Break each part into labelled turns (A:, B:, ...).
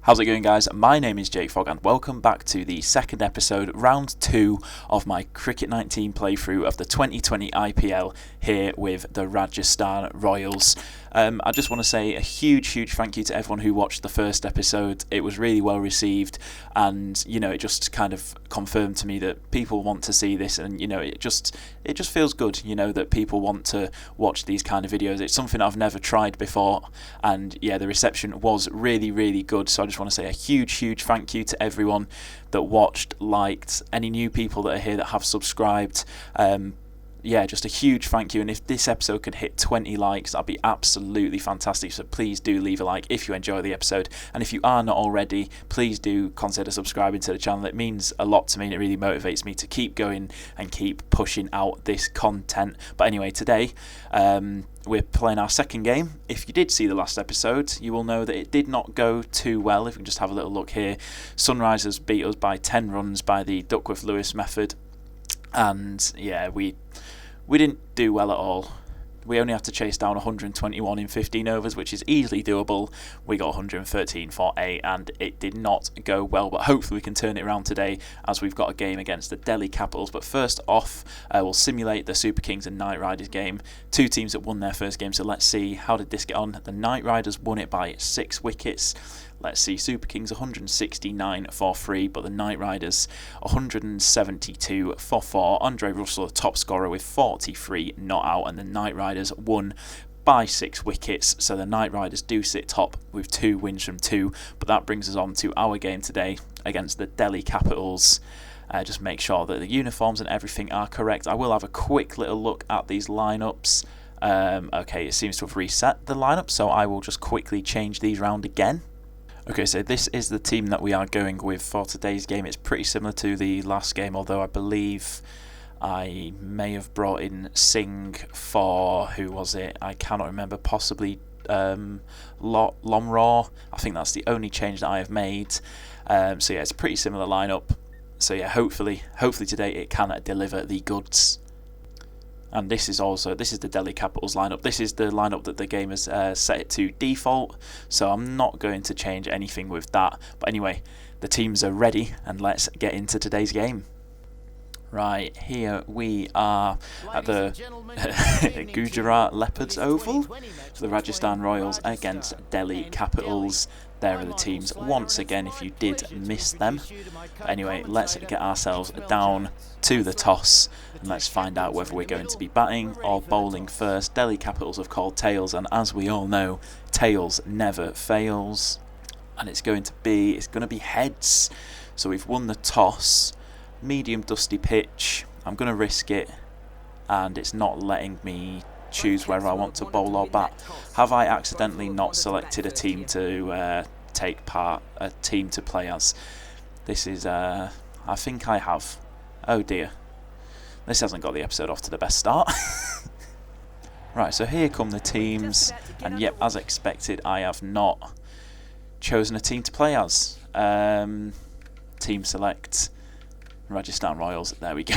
A: How's it going, guys? My name is Jake Fogg and welcome back to the second episode, round 2 of my Cricket 19 playthrough of the 2020 IPL here with the Rajasthan Royals. I just want to say a huge thank you to everyone who watched the first episode. It was really well received, and it just kind of confirmed to me that people want to see this, and it just feels good that people want to watch these kind of videos. It's something I've never tried before, and yeah, the reception was really good. So I just want to say a huge thank you to everyone that watched, liked, any new people that are here that have subscribed. Yeah, just a huge thank you, and if this episode could hit 20 likes, that'd be absolutely fantastic. So please do leave a like if you enjoy the episode, and if you are not already, please do consider subscribing to the channel. It means a lot to me, and it really motivates me to keep going and keep pushing out this content. But anyway, today we're playing our second game. If you did see the last episode, you will know that it did not go too well. If we can just have a little look here, Sunrisers beat us by 10 runs by the Duckworth-Lewis method, and yeah, we didn't do well at all. We only had to chase down 121 in 15 overs, which is easily doable. We got 113 for 8, and it did not go well, but hopefully we can turn it around today as we've got a game against the Delhi Capitals. But first off, we'll simulate the Super Kings and Knight Riders game. Two teams that won their first game, so let's see how did this get on. The Knight Riders won it by 6 wickets. Let's see, Super Kings 169 for 3, but the Knight Riders 172 for 4. Andre Russell, the top scorer, with 43 not out, and the Knight Riders won by 6 wickets. So the Knight Riders do sit top with 2 wins from 2, but that brings us on to our game today against the Delhi Capitals. Just make sure that the uniforms and everything are correct. I will have a quick little look at these lineups. Okay, it seems to have reset the lineup, so I will just quickly change these round again. Okay, so this is the team that we are going with for today's game. It's pretty similar to the last game, although I believe I may have brought in Singh for, who was it? I cannot remember, possibly Lomraw. I think that's the only change that I have made. So yeah, it's a pretty similar lineup. So yeah, hopefully today it can deliver the goods. And this is the Delhi Capitals lineup. This is the lineup that the game has set it to default, so I'm not going to change anything with that. But anyway, the teams are ready, and let's get into today's game. Right, here we are at the Gujarat Leopards Oval for the Rajasthan Royals against Delhi Capitals. There are the teams once again if you did miss them. But anyway, let's get ourselves down to the toss and let's find out whether we're going to be batting or bowling first. Delhi Capitals have called tails, and as we all know, tails never fails. And it's going to be heads. So we've won the toss. Medium dusty pitch. I'm going to risk it, and it's not letting me choose whether I want to bowl or bat. Have I accidentally not selected a team to take part, a team to play as? This is, I think I have. Oh dear. This hasn't got the episode off to the best start. Right, so here come the teams, and yep, as expected, I have not chosen a team to play as. Team select. Rajasthan Royals, there we go.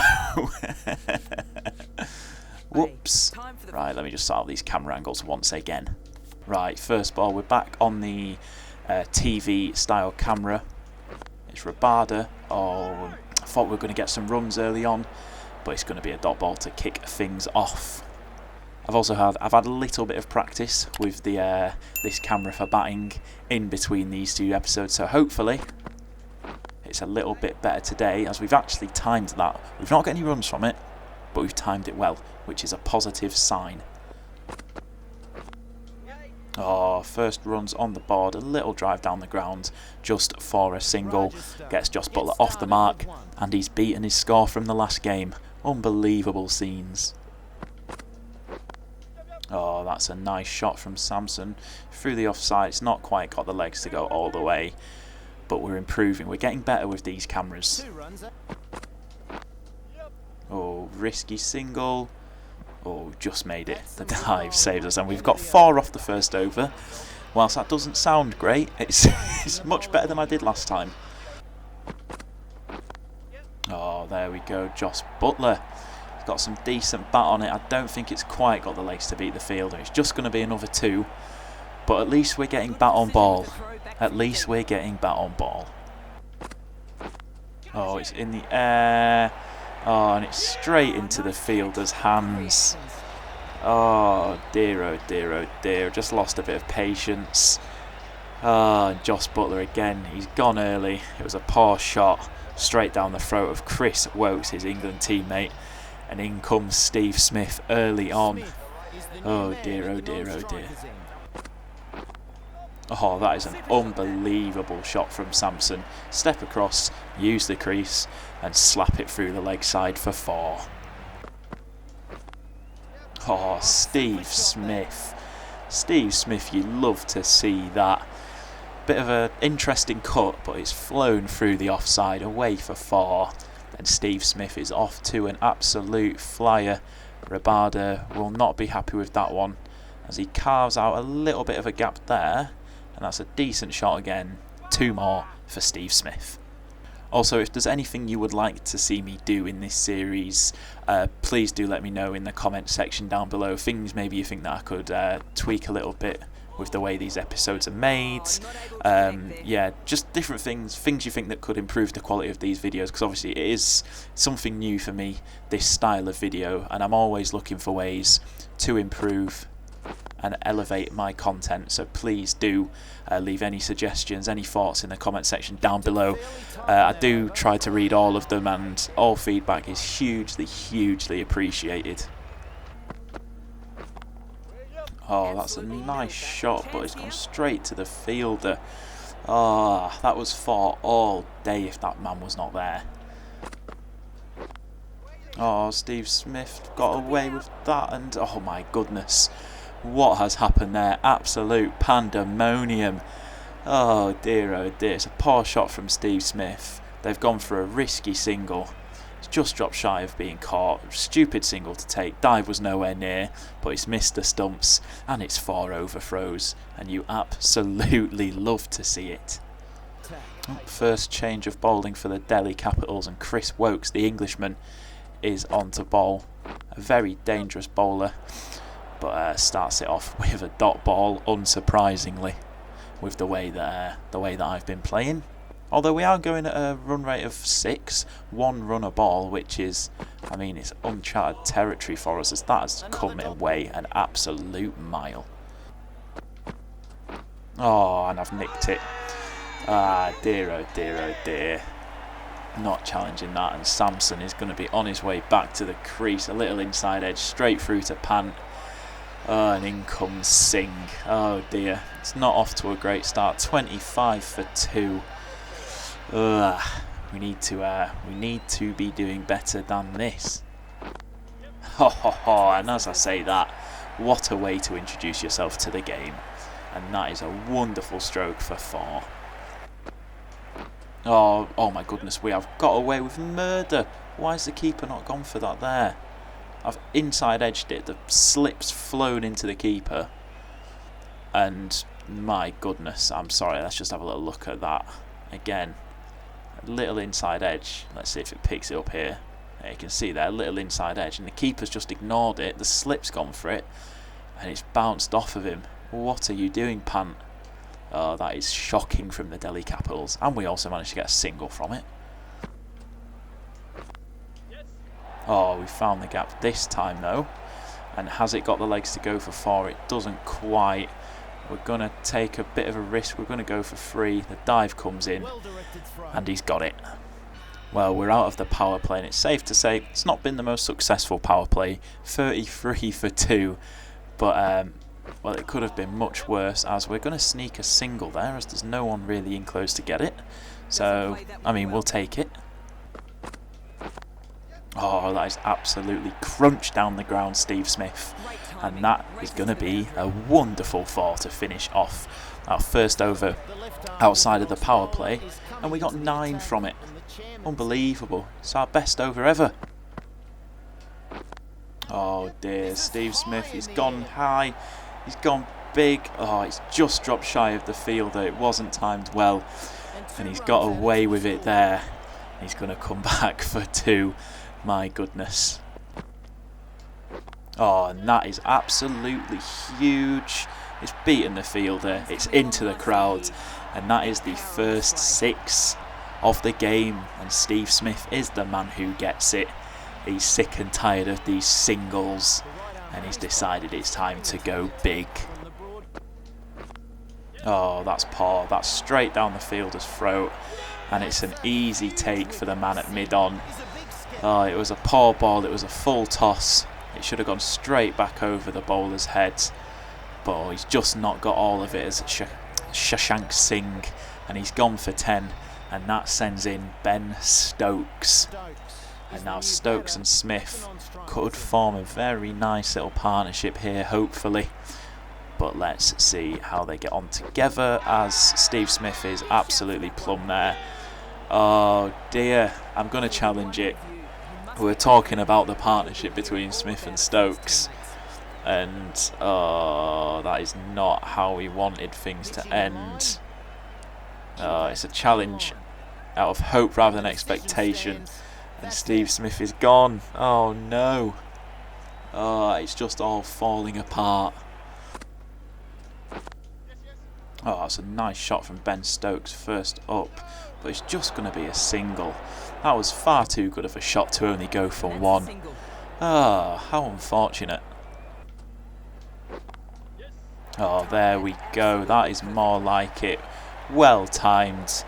A: Whoops. Right, let me just sort out these camera angles once again. Right, first ball, we're back on the TV style camera. It's Rabada. Oh, I thought we were going to get some runs early on, but it's going to be a dot ball to kick things off. I've had a little bit of practice with the this camera for batting in between these two episodes, so hopefully it's a little bit better today, as we've actually timed that. We've not got any runs from it, but we've timed it well, which is a positive sign. Oh, first runs on the board, a little drive down the ground just for a single. Gets Josh Butler off the mark, and he's beaten his score from the last game. Unbelievable scenes. Oh, that's a nice shot from Samson through the offside. It's not quite got the legs to go all the way, but we're improving. We're getting better with these cameras. Oh, risky single. Oh, just made it. The dive saved us, and we've got 4 off the first over. Whilst that doesn't sound great, it's much better than I did last time. Oh, there we go. Josh Butler. He's got some decent bat on it. I don't think it's quite got the legs to beat the fielder. It's just going to be another 2. But at least we're getting bat on ball. At least we're getting bat on ball. Oh, it's in the air. Oh, and it's straight into the fielder's hands. Oh dear, oh dear, oh dear. Just lost a bit of patience. And Joss Buttler again. He's gone early. It was a poor shot straight down the throat of Chris Wokes, his England teammate. And in comes Steve Smith early on. Oh dear, oh dear, oh dear. Oh, that is an unbelievable shot from Samson. Step across, use the crease, and slap it through the leg side for 4. Oh, Steve Smith. Steve Smith, you love to see that. Bit of an interesting cut, but it's flown through the offside, away for 4. And Steve Smith is off to an absolute flyer. Rabada will not be happy with that one, as he carves out a little bit of a gap there. And that's a decent shot again. 2 more for Steve Smith. Also, if there's anything you would like to see me do in this series, please do let me know in the comment section down below. Things maybe you think that I could tweak a little bit with the way these episodes are made. Yeah, just different things you think that could improve the quality of these videos, because obviously it is something new for me, this style of video, and I'm always looking for ways to improve and elevate my content. So please do leave any suggestions, any thoughts in the comment section down below. I do try to read all of them, and all feedback is hugely appreciated. Oh, that's a nice shot, but it's gone straight to the fielder. Ah, that was fought all day if that man was not there. Oh, Steve Smith got away with that, and oh my goodness, what has happened there? Absolute pandemonium. Oh dear, it's a poor shot from Steve Smith. They've gone for a risky single. It's just dropped shy of being caught. Stupid single to take. Dive was nowhere near, but it's missed the stumps, and it's 4 overthrows, and you absolutely love to see it. First change of bowling for the Delhi Capitals, and Chris Wokes, the Englishman, is on to bowl. A very dangerous bowler, but starts it off with a dot ball, unsurprisingly, with the way that I've been playing. Although we are going at a run rate of 6, 1 run a ball, which is, I mean, it's uncharted territory for us, as that has come away an absolute mile. Oh, and I've nicked it. Ah, dear, oh dear, oh dear. Not challenging that, and Samson is going to be on his way back to the crease. A little inside edge, straight through to Pant. Oh, and in comes Singh. Oh dear, it's not off to a great start. 25 for 2. We need to be doing better than this. And as I say that, what a way to introduce yourself to the game. And that is a wonderful stroke for 4. Oh my goodness, we have got away with murder. Why has the keeper not gone for that there? I've inside edged it, the slip's flown into the keeper, and my goodness, I'm sorry, let's just have a little look at that again. A little inside edge, let's see if it picks it up here. There, you can see there, a little inside edge, and the keeper's just ignored it, the slip's gone for it, and it's bounced off of him. What are you doing, Pant? Oh, that is shocking from the Delhi Capitals, and we also managed to get a single from it. Oh, we found the gap this time though, and has it got the legs to go for 4? It doesn't quite. We're going to take a bit of a risk, we're going to go for 3. The dive comes in, and he's got it. Well, we're out of the power play, and it's safe to say it's not been the most successful power play. 33 for 2, but well, it could have been much worse, as we're going to sneak a single there, as there's no one really in close to get it. So, I mean, we'll take it. Oh, that is absolutely crunched down the ground, Steve Smith. And that is going to be a wonderful 4 to finish off our first over outside of the power play. And we got 9 from it. Unbelievable. It's our best over ever. Oh dear, Steve Smith, he's gone high. He's gone big. Oh, it's just dropped shy of the fielder. It wasn't timed well. And he's got away with it there. He's going to come back for 2. My goodness. Oh, and that is absolutely huge. It's beaten the fielder, it's into the crowd, and that is the first 6 of the game, and Steve Smith is the man who gets it. He's sick and tired of these singles, and he's decided it's time to go big. Oh, that's poor. That's straight down the fielder's throat, and it's an easy take for the man at mid-on. Oh, it was a poor ball, it was a full toss. It should have gone straight back over the bowler's head, but he's just not got all of it as Shashank Singh, and he's gone for 10, and that sends in Ben Stokes. And now Stokes and Smith could form a very nice little partnership here, hopefully. But let's see how they get on together, as Steve Smith is absolutely plumb there. Oh dear, I'm going to challenge it. We're talking about the partnership between Smith and Stokes, and that is not how we wanted things to end. It's a challenge out of hope rather than expectation, and Steve Smith is gone. Oh no. It's just all falling apart. Oh, that's a nice shot from Ben Stokes first up, but it's just going to be a single. That was far too good of a shot to only go for 1. How unfortunate. Oh, there we go. That is more like it. Well timed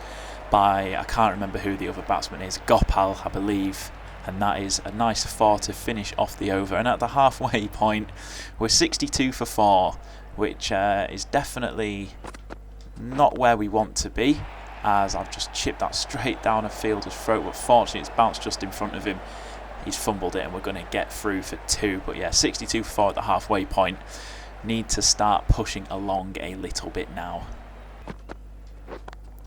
A: by, I can't remember who the other batsman is, Gopal, I believe. And that is a nice 4 to finish off the over. And at the halfway point, we're 62 for 4, which is definitely not where we want to be, as I've just chipped that straight down a fielder's throat, but fortunately it's bounced just in front of him. He's fumbled it and we're going to get through for 2. But yeah, 62 for 4 at the halfway point. Need to start pushing along a little bit now.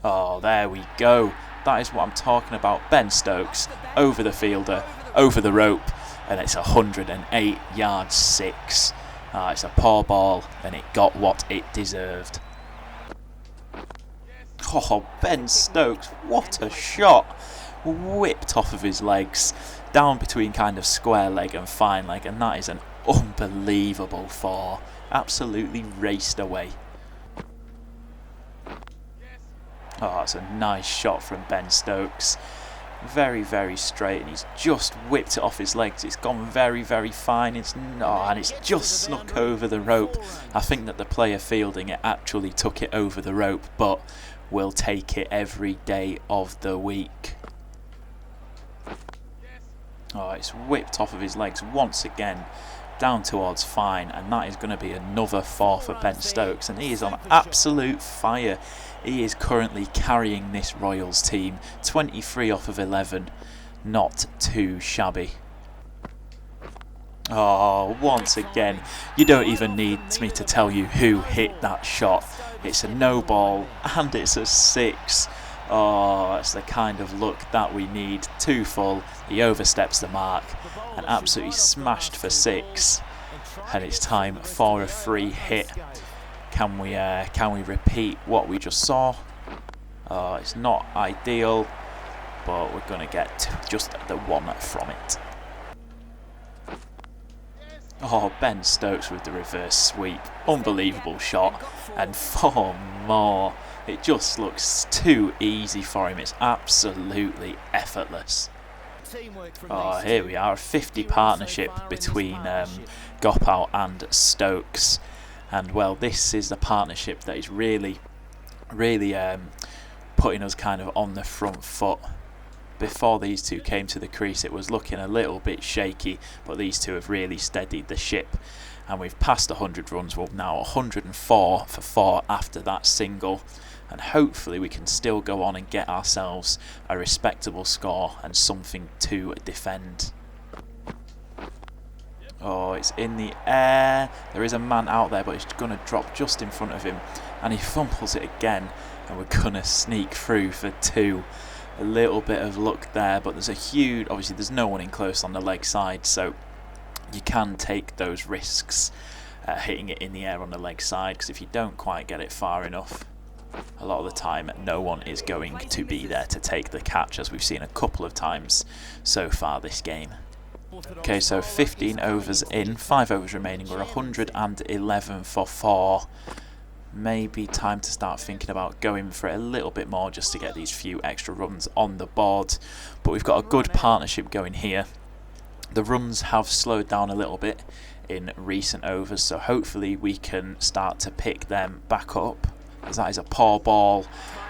A: Oh, there we go. That is what I'm talking about. Ben Stokes over the fielder, over the rope, and it's 108 yards 6. It's a poor ball, and it got what it deserved. Oh, Ben Stokes, what a shot. Whipped off of his legs, down between kind of square leg and fine leg, and that is an unbelievable 4. Absolutely raced away. Oh, it's a nice shot from Ben Stokes. Very, very straight, and he's just whipped it off his legs. It's gone very, very fine. And it's just snuck over the rope. I think that the player fielding it actually took it over the rope, but we'll take it every day of the week. Oh, it's whipped off of his legs once again, down towards fine, and that is going to be another 4 for Ben Stokes, and he is on absolute fire. He is currently carrying this Royals team, 23 off of 11, not too shabby. Oh, once again, you don't even need me to tell you who hit that shot. It's a no ball and it's a 6. Oh, it's the kind of luck that we need. 2 full, he oversteps the mark and absolutely smashed for 6. And it's time for a free hit. Can we repeat what we just saw? It's not ideal, but we're going to get just the 1 from it. Oh, Ben Stokes with the reverse sweep. Unbelievable shot. And 4 more. It just looks too easy for him. It's absolutely effortless. Oh, here we are. A 50 partnership between Gopal and Stokes. And, well, this is the partnership that is really putting us kind of on the front foot. Before these two came to the crease, it was looking a little bit shaky, but these two have really steadied the ship. And we've passed 100 runs. We're now 104 for 4 after that single. And hopefully we can still go on and get ourselves a respectable score and something to defend. Oh, it's in the air. There is a man out there, but he's going to drop just in front of him. And he fumbles it again. And we're going to sneak through for 2. A little bit of luck there, but there's a huge... Obviously, there's no one in close on the leg side, so you can take those risks hitting it in the air on the leg side, because if you don't quite get it far enough, a lot of the time, no one is going to be there to take the catch, as we've seen a couple of times so far this game. Okay, so 15 overs in, 5 overs remaining. We're 111 for 4. Maybe time to start thinking about going for it a little bit more just to get these few extra runs on the board. But we've got a good partnership going here. The runs have slowed down a little bit in recent overs, so hopefully we can start to pick them back up, as that is a poor ball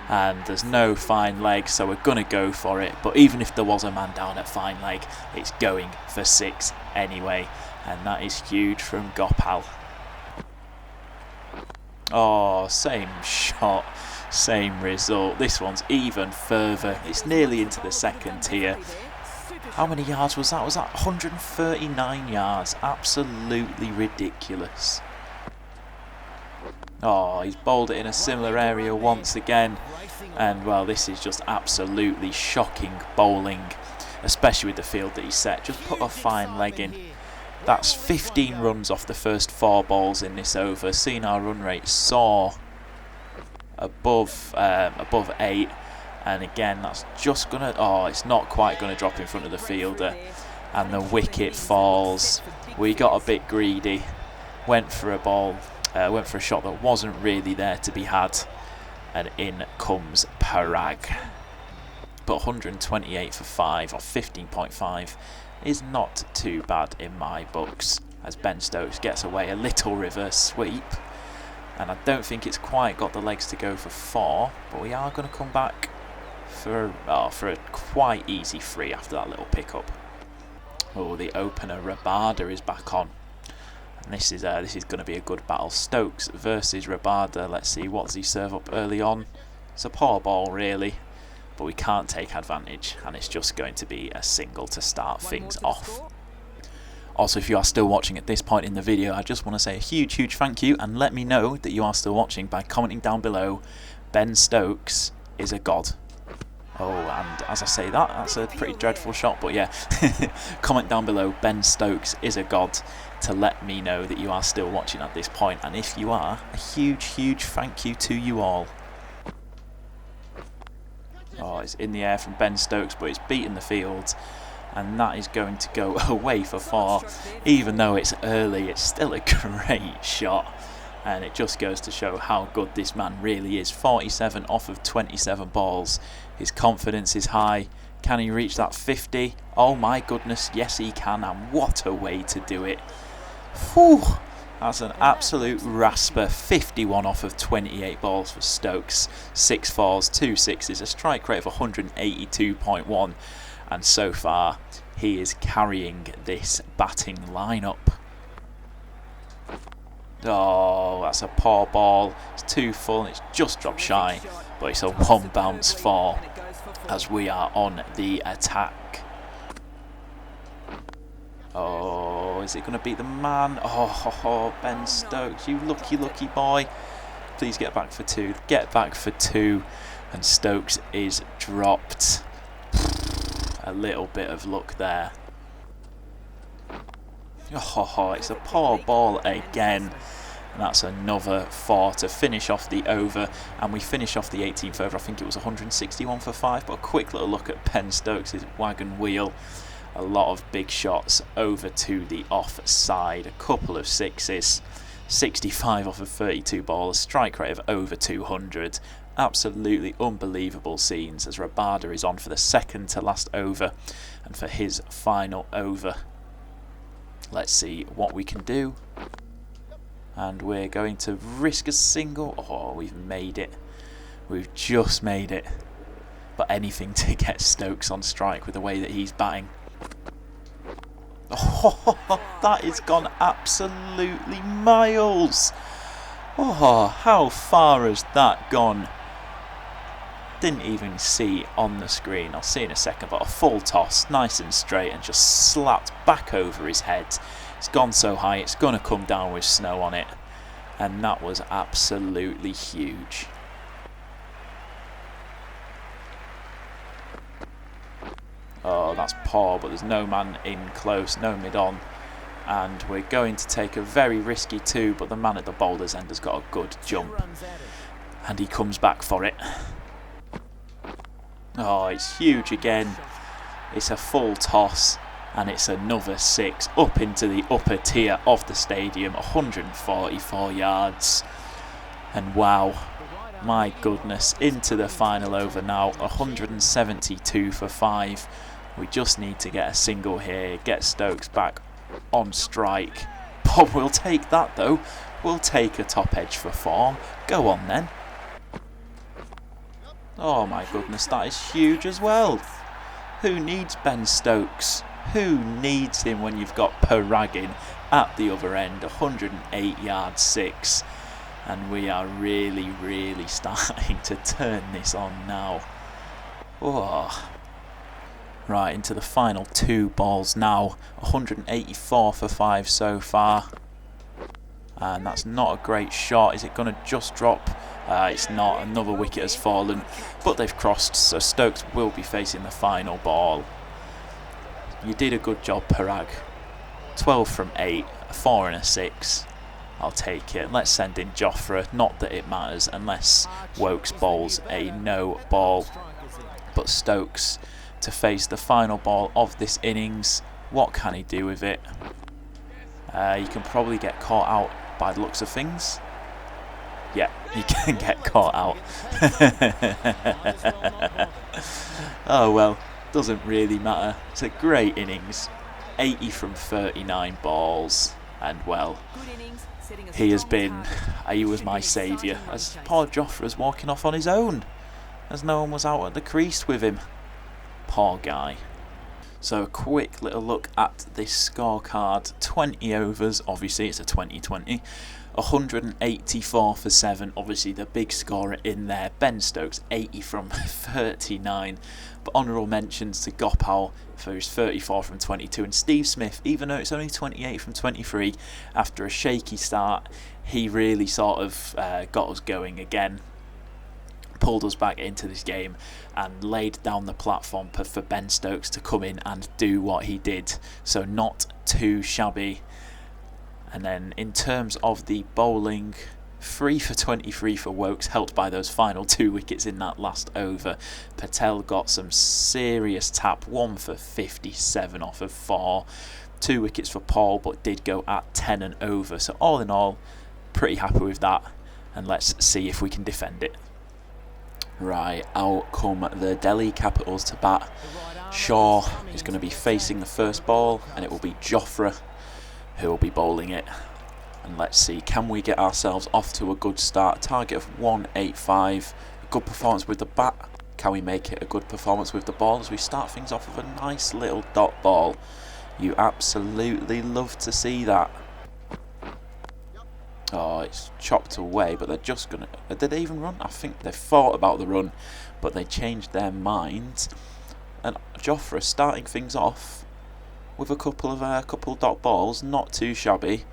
A: and there's no fine leg, so we're going to go for it. But even if there was a man down at fine leg, it's going for 6 anyway, and that is huge from Gopal. Oh, same shot, same result. This one's even further. It's nearly into the second tier. How many yards was that? Was that 139 yards? Absolutely ridiculous. Oh, he's bowled it in a similar area once again. And, well, this is just absolutely shocking bowling, especially with the field that he set. Just put a fine leg in. That's 15 runs off the first 4 balls in this over. Seeing our run rate soar above 8. And again, that's just going to... Oh, it's not quite going to drop in front of the fielder. And the wicket falls. We got a bit greedy. Went for a ball. Went for a shot that wasn't really there to be had. And in comes Parag. But 128 for 5, or 15.5, is not too bad in my books. As Ben Stokes gets away a little reverse sweep. And I don't think it's quite got the legs to go for 4. But we are going to come back for a quite easy 3 after that little pickup. Oh, the opener Rabada is back on. And this is going to be a good battle. Stokes versus Rabada. Let's see, what does he serve up early on? It's a poor ball, really. But we can't take advantage. And it's just going to be a single to start things off. Also, if you are still watching at this point in the video, I just want to say a huge, huge thank you. And let me know that you are still watching by commenting down below. Ben Stokes is a god. Oh, and as I say that, that's a pretty dreadful shot, but yeah. Comment down below, Ben Stokes is a god, to let me know that you are still watching at this point. And if you are, a huge, huge thank you to you all. Oh, it's in the air from Ben Stokes, but it's beaten the field. And that is going to go away for 4. Even though it's early, it's still a great shot. And it just goes to show how good this man really is. 47 off of 27 balls. His confidence is high. Can he reach that 50? Oh my goodness, yes he can. And what a way to do it. Whew. That's an absolute rasper. 51 off of 28 balls for Stokes. 6 fours, 2 sixes, a strike rate of 182.1. And so far, he is carrying this batting lineup. Oh, that's a poor ball. It's too full and it's just dropped shy. But it's a 1 bounce 4 as we are on the attack. Oh, is it going to beat the man? Oh, Ben Stokes, you lucky, lucky boy. Please get back for 2. Get back for 2. And Stokes is dropped. A little bit of luck there. Oh, it's a poor ball again. And that's another 4 to finish off the over. And we finish off the 18th over. I think it was 161 for 5. But a quick little look at Ben Stokes' wagon wheel. A lot of big shots over to the offside. A couple of 6s. 65 off of 32 balls. Strike rate of over 200. Absolutely unbelievable scenes as Rabada is on for the second to last over. And for his final over. Let's see what we can do. And we're going to risk a single. Oh, we've made it. We've just made it. But anything to get Stokes on strike with the way that he's batting. Oh, that has gone absolutely miles. Oh, how far has that gone? Didn't even see on the screen. I'll see in a second, but a full toss, nice and straight, and just slapped back over his head. It's gone so high, it's going to come down with snow on it. And that was absolutely huge. Oh, that's poor, but there's no man in close, no mid-on. And we're going to take a very risky 2, but the man at the bowler's end has got a good jump. And he comes back for it. Oh, it's huge again. It's a full toss. and it's another 6 up into the upper tier of the stadium, 144 yards. And wow, my goodness, into the final over now, 172 for 5. We just need to get a single here, get Stokes back on strike. But we'll take that though, we'll take a top edge for 4. Go on then. Oh my goodness, that is huge as well. Who needs Ben Stokes? Who needs him when you've got Paragin at the other end? 108 yards 6. And we are really starting to turn this on now. Oh. Right, into the final 2 balls now. 184 for 5 so far. And that's not a great shot. Is it going to just drop? It's not. Another wicket has fallen. But they've crossed, so Stokes will be facing the final ball. You did a good job, Parag. 12 from 8, a 4 and a 6. I'll take it. Let's send in Jofra. Not that it matters unless Wokes bowls a no ball. But Stokes to face the final ball of this innings. What can he do with it? He can probably get caught out by the looks of things. Yeah, he can get caught out. Oh well, doesn't really matter. It's a great innings. 80 from 39 balls. And well, he was my saviour, as poor Jofra's walking off on his own, as no one was out at the crease with him. Poor guy. So a quick little look at this scorecard. 20 overs, obviously it's a 20-20. 184 for 7, obviously the big scorer in there. Ben Stokes, 80 from 39. But honourable mentions to Gopal for his 34 from 22. And Steve Smith, even though it's only 28 from 23, after a shaky start, he really sort of got us going again. Pulled us back into this game and laid down the platform for Ben Stokes to come in and do what he did. So not too shabby. And then in terms of the bowling, 3 for 23 for Wokes, helped by those final 2 wickets in that last over. Patel got some serious tap, 1 for 57 off of 4. 2 wickets for Paul, but did go at 10 and over. So all in all, pretty happy with that. And let's see if we can defend it. Right, out come the Delhi Capitals to bat. Shaw is going to be facing the first ball, and it will be Jofra who will be bowling it. And let's see, can we get ourselves off to a good start? Target of 185. A good performance with the bat. Can we make it a good performance with the ball as we start things off with a nice little dot ball? You absolutely love to see that. Oh, it's chopped away, but they're just going to... Did they even run? I think they thought about the run, but they changed their mind. And Jofra starting things off with a couple dot balls, not too shabby.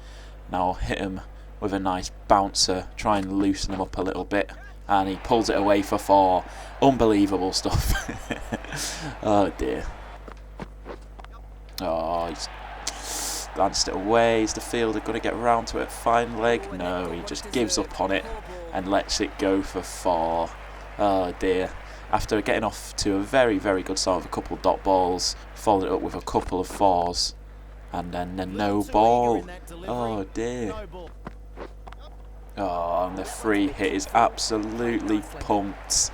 A: Now hit him with a nice bouncer, try and loosen him up a little bit, and he pulls it away for 4. Unbelievable stuff. Oh dear. Oh, he's glanced it away. Is the fielder going to get round to it? Fine leg? No, he just gives up on it and lets it go for 4. Oh dear. After getting off to a very good start with a couple of dot balls, followed it up with a couple of 4s, and then a no ball. Oh dear. Oh, and the free hit is absolutely pumped.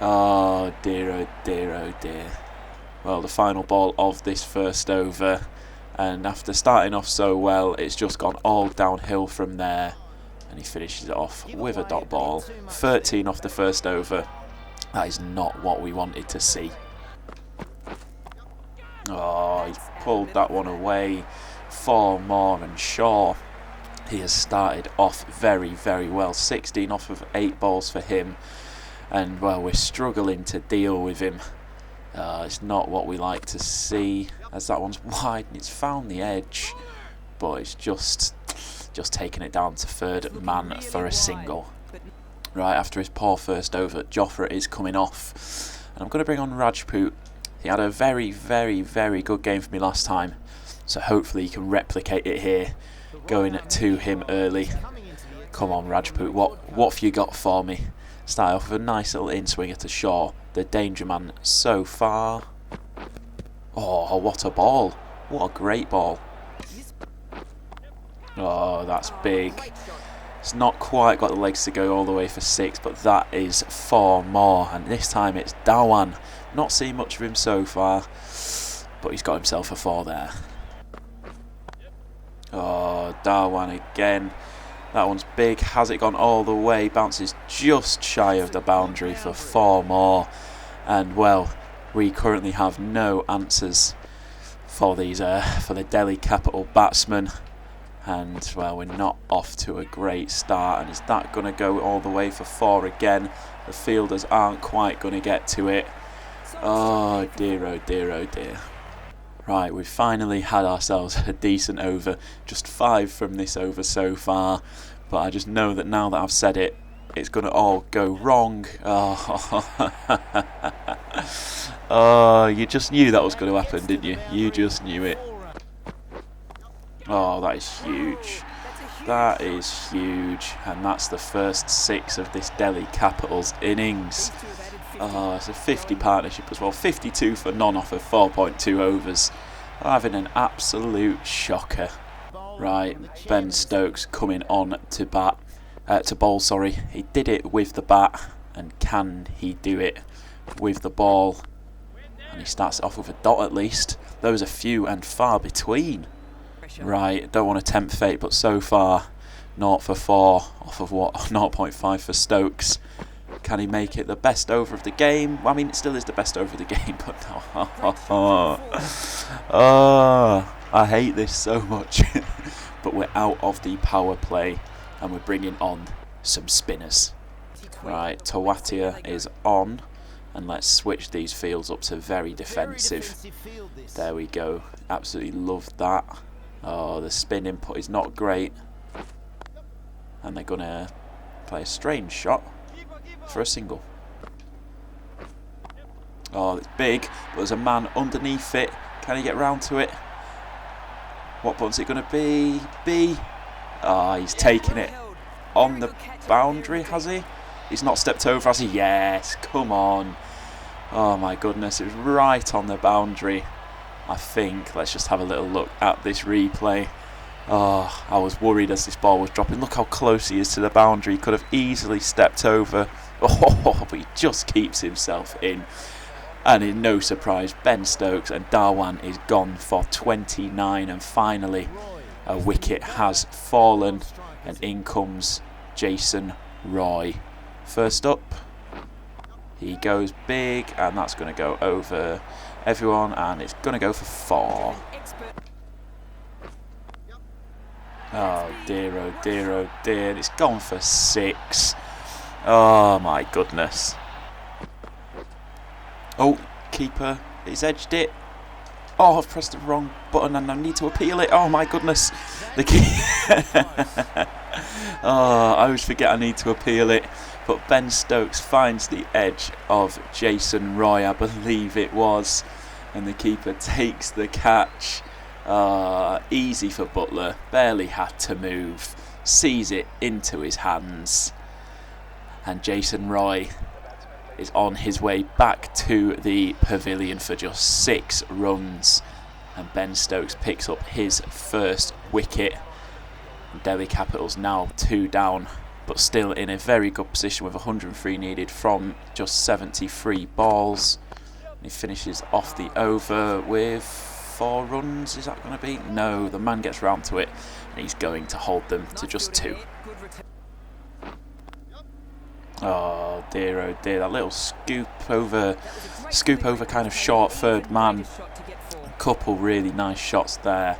A: Oh dear, oh dear, oh dear. Well, the final ball of this first over, and after starting off so well, it's just gone all downhill from there, and he finishes it off with a dot ball. 13 off the first over. That is not what we wanted to see. Oh, he's pulled that one away. 4 more, and Shaw, he has started off very well. 16 off of 8 balls for him, and well, we're struggling to deal with him. It's not what we like to see, as that one's wide and it's found the edge, but it's just taking it down to third man for a single. Right, after his poor first over, Jofra is coming off, and I'm going to bring on Rajput. He had a very good game for me last time, so hopefully he can replicate it here, going to him early. Come on, Rajput, what have you got for me? Start off with a nice little in-swinger to Shaw, the danger man so far. Oh, what a ball. What a great ball. Oh, that's big. It's not quite got the legs to go all the way for 6, but that is 4 more. And this time it's Dawan. Not seen much of him so far, but he's got himself a 4 there. Oh, Dawan again. That one's big. Has it gone all the way? Bounces just shy of the boundary for 4 more. And well, we currently have no answers for these for the Delhi Capital batsmen. And well, we're not off to a great start. And is that going to go all the way for 4 again? The fielders aren't quite going to get to it. Oh dear, oh dear, oh dear. Right, we've finally had ourselves a decent over. Just 5 from this over so far. But I just know that now that I've said it, it's going to all go wrong. Oh, oh, you just knew that was going to happen, didn't you? You just knew it. Oh, that is huge. That is huge. And that's the first 6 of this Delhi Capitals innings. Oh, it's a 50 partnership as well. 52 for non-off of 4.2 overs. Having an absolute shocker. Right, Ben Stokes coming on to bat. To bowl, sorry. He did it with the bat. And can he do it with the ball? And he starts it off with a dot at least. Those are few and far between. Right, don't want to tempt fate, but so far 0 for 4 off of what? 0.5 for Stokes. Can he make it the best over of the game? Well, I mean, it still is the best over of the game, but oh, I hate this so much. But we're out of the power play and we're bringing on some spinners. Right, Tawatia is on, and let's switch these fields up to very defensive. There we go. Absolutely love that. Oh, the spin input is not great. And they're going to play a strange shot for a single. Oh, it's big, but there's a man underneath it. Can he get round to it? What button's it going to be? B. Oh, he's taken it on the boundary, has he? He's not stepped over, has he? Yes, come on. Oh my goodness, it was right on the boundary, I think. Let's just have a little look at this replay. Oh, I was worried as this ball was dropping. Look how close he is to the boundary. He could have easily stepped over. Oh, but he just keeps himself in. And in no surprise, Ben Stokes and Dawan is gone for 29. And finally, a wicket has fallen. And in comes Jason Roy. First up, he goes big, and that's going to go over everyone, and it's going to go for 4. Oh dear, oh dear, oh dear. It's gone for 6. Oh my goodness. Oh, keeper, he's edged it. Oh, I've pressed the wrong button and I need to appeal it. Oh my goodness. Oh, I always forget I need to appeal it. But Ben Stokes finds the edge of Jason Roy, I believe it was. And the keeper takes the catch. Easy for Butler. Barely had to move. Sees it into his hands. And Jason Roy is on his way back to the pavilion for just 6 runs. And Ben Stokes picks up his first wicket. Delhi Capitals now 2 down, but still in a very good position with 103 needed from just 73 balls. He finishes off the over with 4 runs. Is that going to be? No, the man gets round to it and he's going to hold them to just 2. Oh dear, that little scoop over kind of short third man. A couple really nice shots there.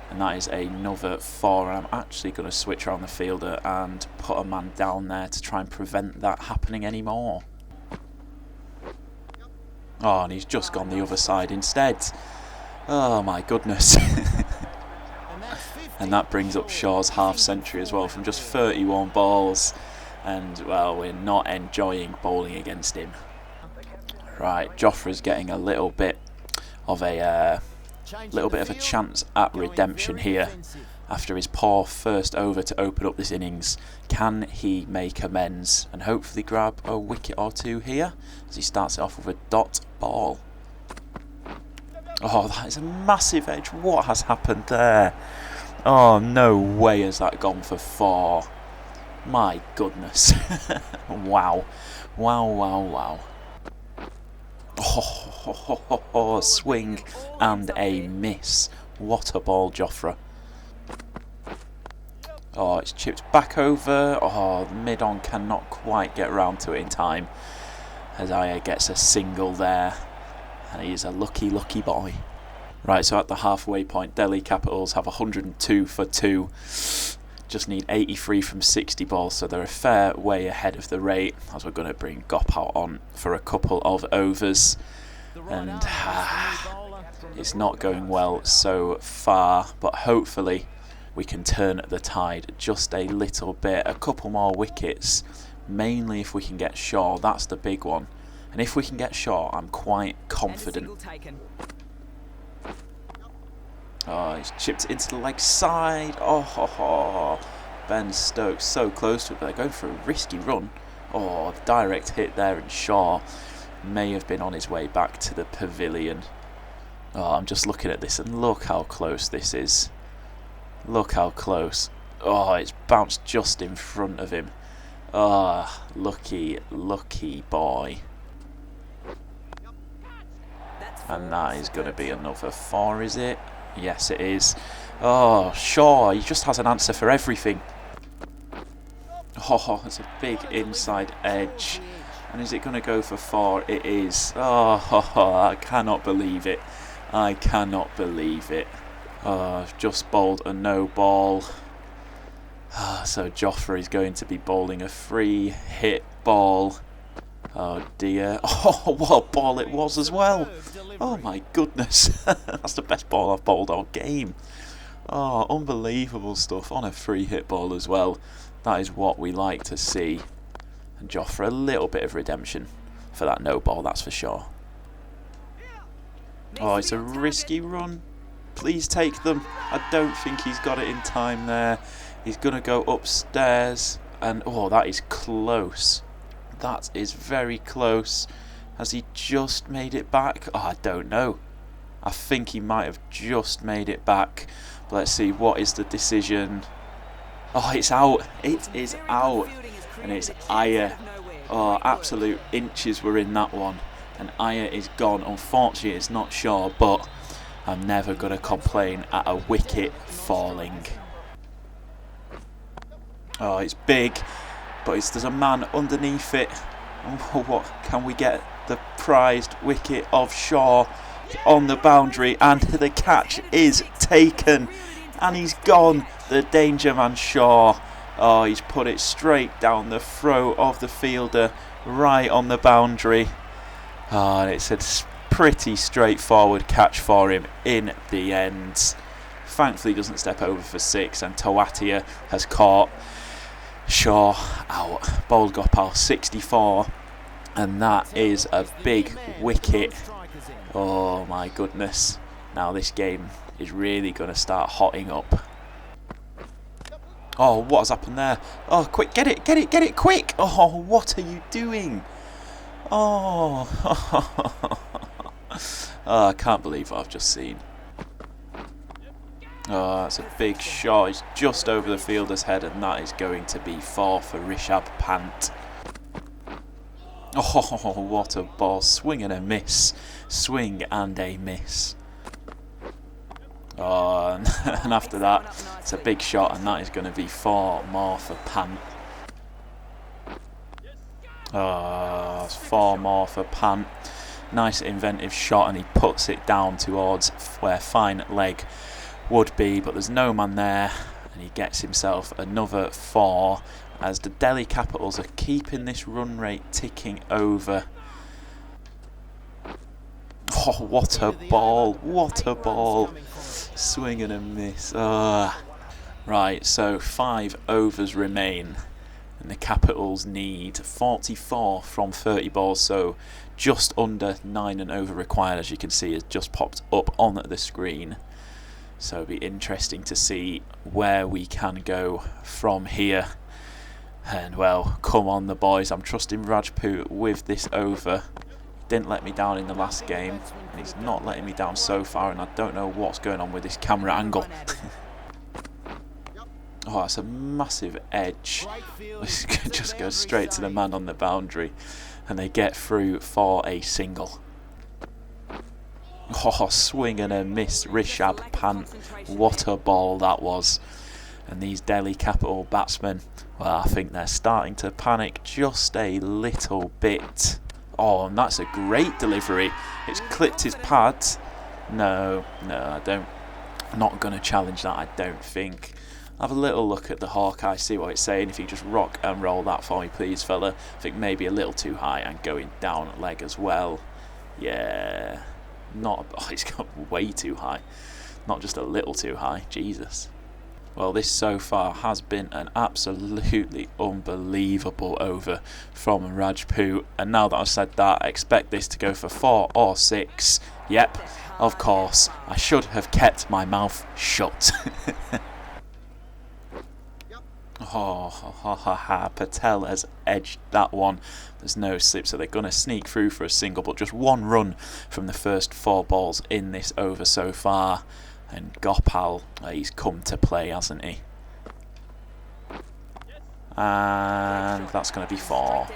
A: And that is another 4. And I'm actually going to switch around the fielder and put a man down there to try and prevent that happening anymore. Oh, and he's just gone the other side instead. Oh my goodness. And that brings up Shaw's half century as well from just 31 balls. And well, we're not enjoying bowling against him. Right, Jofra's getting a little bit of a chance at redemption here after his poor first over to open up this innings. Can he make amends and hopefully grab a wicket or 2 here as he starts it off with a dot ball? Oh, that is a massive edge. What has happened there? Oh, no way has that gone for 4. My goodness. Wow. Wow, wow, wow. Oh, swing and a miss. What a ball, Jofra. Oh, it's chipped back over. Oh, the mid-on cannot quite get round to it in time. As Aya gets a single there. And he's a lucky, lucky boy. Right, so at the halfway point, Delhi Capitals have 102 for 2. Just need 83 from 60 balls, so they're a fair way ahead of the rate, as we're going to bring Gopal on for a couple of overs. And it's not going well so far, but hopefully we can turn the tide just a little bit. A couple more wickets, mainly if we can get Shaw. That's the big one. And if we can get Shaw, I'm quite confident. Oh, he's chipped it into the leg side. Oh, Ben Stokes so close to it, but they're going for a risky run. Oh, the direct hit there, and Shaw may have been on his way back to the pavilion. Oh, I'm just looking at this, and look how close this is. Look how close. Oh, it's bounced just in front of him. Ah, lucky, lucky boy. And that is going to be another 4, is it? Yes, it is. Oh, Shaw, he just has an answer for everything. Oh, it's a big inside edge. And is it going to go for 4? It is. Oh, I cannot believe it. I cannot believe it. Oh, I've just bowled a no ball. So Jofra is going to be bowling a free hit ball. Oh dear. Oh, what a ball it was as well. Oh my goodness. That's the best ball I've bowled all game. Oh, unbelievable stuff on a free hit ball as well. That is what we like to see. And Jofra, a little bit of redemption for that no ball, that's for sure. Oh, it's a risky run. Please take them. I don't think he's got it in time there. He's going to go upstairs. And oh, that is close. That is very close. Has he just made it back? Oh, I don't know. I think he might have just made it back. But let's see, what is the decision? Oh, it's out. It is out. And it's Aya. Oh, absolute inches were in that one. And Aya is gone. Unfortunately, it's not Shaw, but I'm never going to complain at a wicket falling. Oh, it's big. But there's a man underneath it. Oh, what can we get? The prized wicket of Shaw on the boundary, and the catch is taken, and he's gone. The danger man Shaw. Oh, he's put it straight down the throat of the fielder, right on the boundary. Oh, and it's a pretty straightforward catch for him in the end. Thankfully, he doesn't step over for 6, and Tawatia has caught Shaw out. Bowled Gopal 64, and that is a big wicket. Oh my goodness. Now this game is really going to start hotting up. Oh, what has happened there? Oh, quick, get it, quick! Oh, what are you doing? Oh, oh, I can't believe what I've just seen. Oh, that's a big shot. It's just over the fielder's head, and that is going to be 4 for Rishabh Pant. Oh, what a ball. Swing and a miss. Swing and a miss. Oh, and after that, it's a big shot, and that is going to be 4 more for Pant. Oh, it's 4 more for Pant. Nice inventive shot, and he puts it down towards where fine leg would be, but there's no man there, and he gets himself another 4 as the Delhi Capitals are keeping this run rate ticking over. Oh, what a ball, what a ball. Swing and a miss. Right, so 5 overs remain, and the Capitals need 44 from 30 balls, so just under 9 and over required, as you can see, has just popped up on the screen. So it'll be interesting to see where we can go from here. And well, come on the boys, I'm trusting Rajput with this over. didn't let me down in the last game, and he's not letting me down so far, and I don't know what's going on with this camera angle. Oh, that's a massive edge. This just goes straight to the man on the boundary, and they get through for a single. Oh, swing and a miss, Rishabh Pant. What a ball that was. And these Delhi Capital batsmen, well, I think they're starting to panic just a little bit. Oh, and that's a great delivery. It's clipped his pads. No, I don't. I'm not going to challenge that, I don't think. Have a little look at the Hawkeye, see what it's saying. If you just rock and roll that for me, please, fella. I think maybe a little too high and going down leg as well. Yeah. It's gone way too high. Not just a little too high. Jesus. Well, this so far has been an absolutely unbelievable over from Rajput. And now that I've said that, I expect this to go for 4 or 6. Yep, of course. I should have kept my mouth shut. Patel has edged that one. There's no slip, so they're going to sneak through for a single, but just one run from the first 4 balls in this over so far. And Gopal, he's come to play, hasn't he? And that's going to be 4.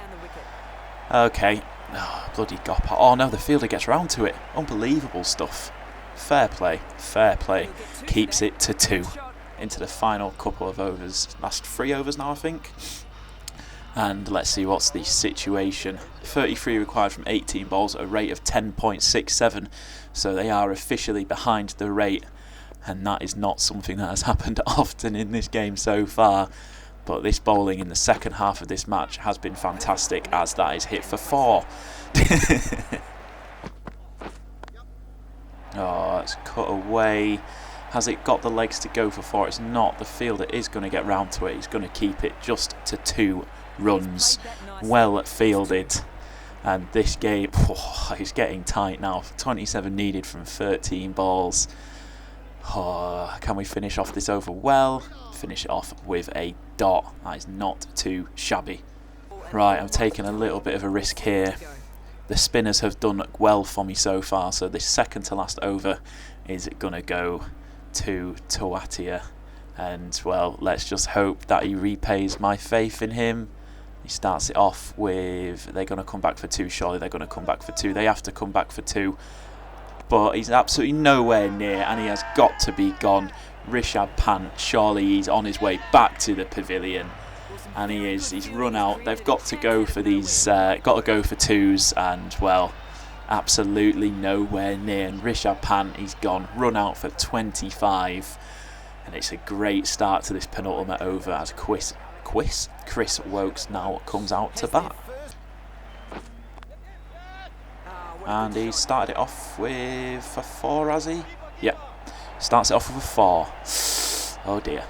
A: Okay. Oh, bloody Gopal. Oh no, the fielder gets round to it. Unbelievable stuff. Fair play, fair play. Keeps it to 2. Into the final couple of overs. Last 3 overs now, I think. And let's see what's the situation. 33 required from 18 balls, a rate of 10.67. So they are officially behind the rate. And that is not something that has happened often in this game so far. But this bowling in the second half of this match has been fantastic, as that is hit for 4. Oh, it's cut away. Has it got the legs to go for 4? It's not. The fielder is going to get round to it. He's going to keep it just to 2 runs. Well fielded. And this game, it's getting tight now. 27 needed from 13 balls. Oh, can we finish off this over well? Finish it off with a dot. That is not too shabby. Right, I'm taking a little bit of a risk here. The spinners have done well for me so far, so this second to last over is going to go to Tawatia. And, well, let's just hope that he repays my faith in him. He starts it off with, they're going to come back for 2, surely they're going to come back for 2. They have to come back for 2. But he's absolutely nowhere near, and he has got to be gone. Rishabh Pant, surely he's on his way back to the pavilion. And he is, he's run out. They've got to go for these, got to go for 2s, and, well, absolutely nowhere near. And Rishabh Pant, he's gone, run out for 25. And it's a great start to this penultimate over as Chris Wokes now comes out to bat. And he started it off with a 4, has he? Yep. Starts it off with a 4. Oh dear.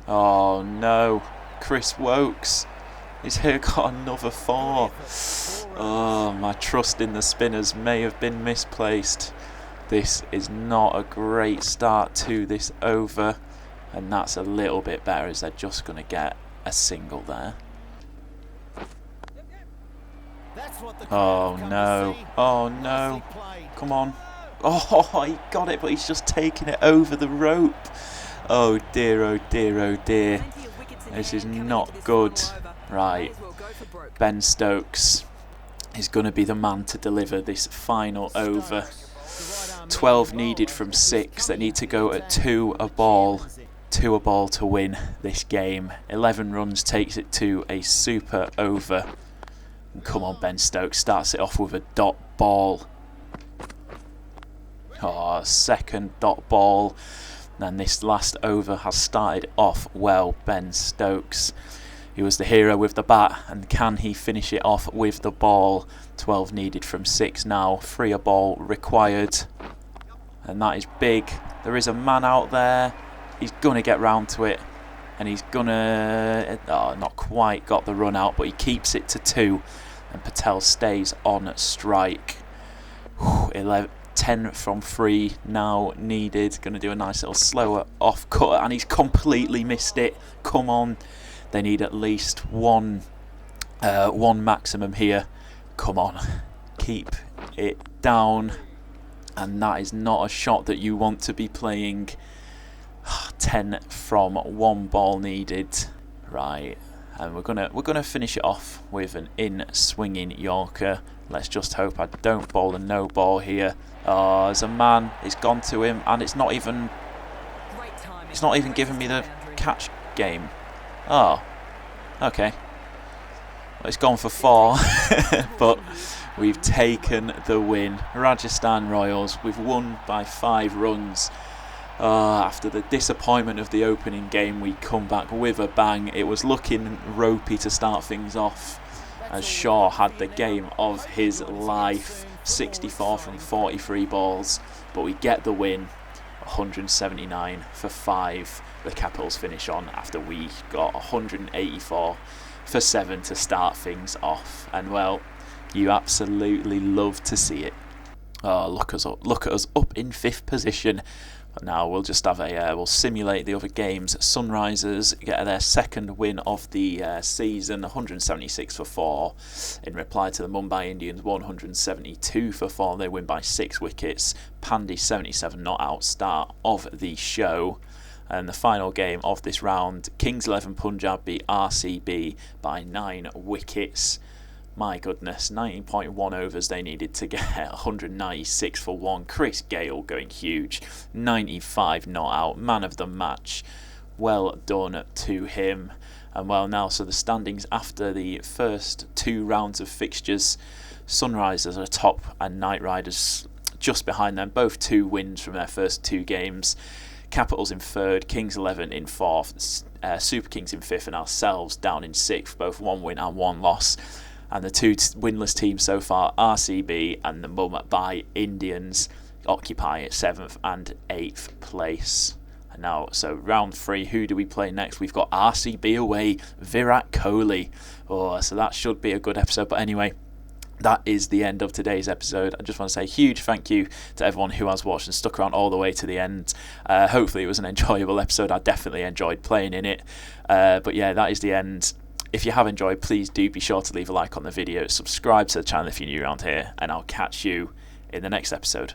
A: Oh no. Chris Wokes. He's here got another 4. Oh, my trust in the spinners may have been misplaced. This is not a great start to this over. And that's a little bit better, as they're just going to get a single there. Oh no, oh no, come on. Oh, he got it, but he's just taking it over the rope. Oh dear, oh dear, oh dear. This is not good. Right, Ben Stokes is going to be the man to deliver this final over. 12 needed from 6. They need to go at 2 a ball. 2 a ball to win this game. 11 runs takes it to a super over. And come on, Ben Stokes starts it off with a dot ball. Oh, second dot ball. And this last over has started off well. Ben Stokes, he was the hero with the bat, and can he finish it off with the ball? 12 needed from 6 now. 3 a ball required. And that is big. There is a man out there. He's going to get round to it. And he's going to... Oh, not quite got the run out, but he keeps it to 2. And Patel stays on strike. 10 from 3 now needed. Going to do a nice little slower off cut. And he's completely missed it. Come on. They need at least one maximum here. come on, keep it down. And that is not a shot that you want to be playing. 10 from 1 ball needed. Right, and we're gonna finish it off with an in-swinging Yorker. Let's just hope I don't bowl a no ball here. Oh, there's a man. It's gone to him, and it's not even giving me the catch game. Oh, okay. Well, it's gone for 4, but we've taken the win. Rajasthan Royals, we've won by 5 runs. After the disappointment of the opening game, we come back with a bang. It was looking ropey to start things off, as Shaw had the game of his life, 64 from 43 balls, but we get the win, 179 for 5. The Capitals finish on after we got 184 for 7 to start things off, and well, you absolutely love to see it. Oh, look at us up in 5th position. But now we'll just have we'll simulate the other games. Sunrisers get their 2nd win of the season, 176 for 4. In reply to the Mumbai Indians, 172 for 4. They win by 6 wickets. Pandey 77 not out, start of the show. And the final game of this round, Kings 11 Punjab beat RCB by 9 wickets. My goodness, 19.1 overs they needed to get 196 for 1. Chris Gale going huge, 95 not out, man of the match. Well done to him. And well, now, so the standings after the first 2 rounds of fixtures, Sunrisers are top and Knight Riders just behind them, both 2 wins from their first 2 games. Capitals in 3rd, Kings 11 in 4th, Super Kings in 5th, and ourselves down in 6th, both 1 win and 1 loss. And the 2 winless teams so far, RCB and the Mumbai Indians, occupy 7th and 8th place. And now, so round 3, who do we play next? We've got RCB away, Virat Kohli. Oh, so that should be a good episode. But anyway, that is the end of today's episode. I just want to say a huge thank you to everyone who has watched and stuck around all the way to the end. Hopefully it was an enjoyable episode. I definitely enjoyed playing in it. But yeah, that is the end. If you have enjoyed, please do be sure to leave a like on the video, subscribe to the channel if you're new around here, and I'll catch you in the next episode.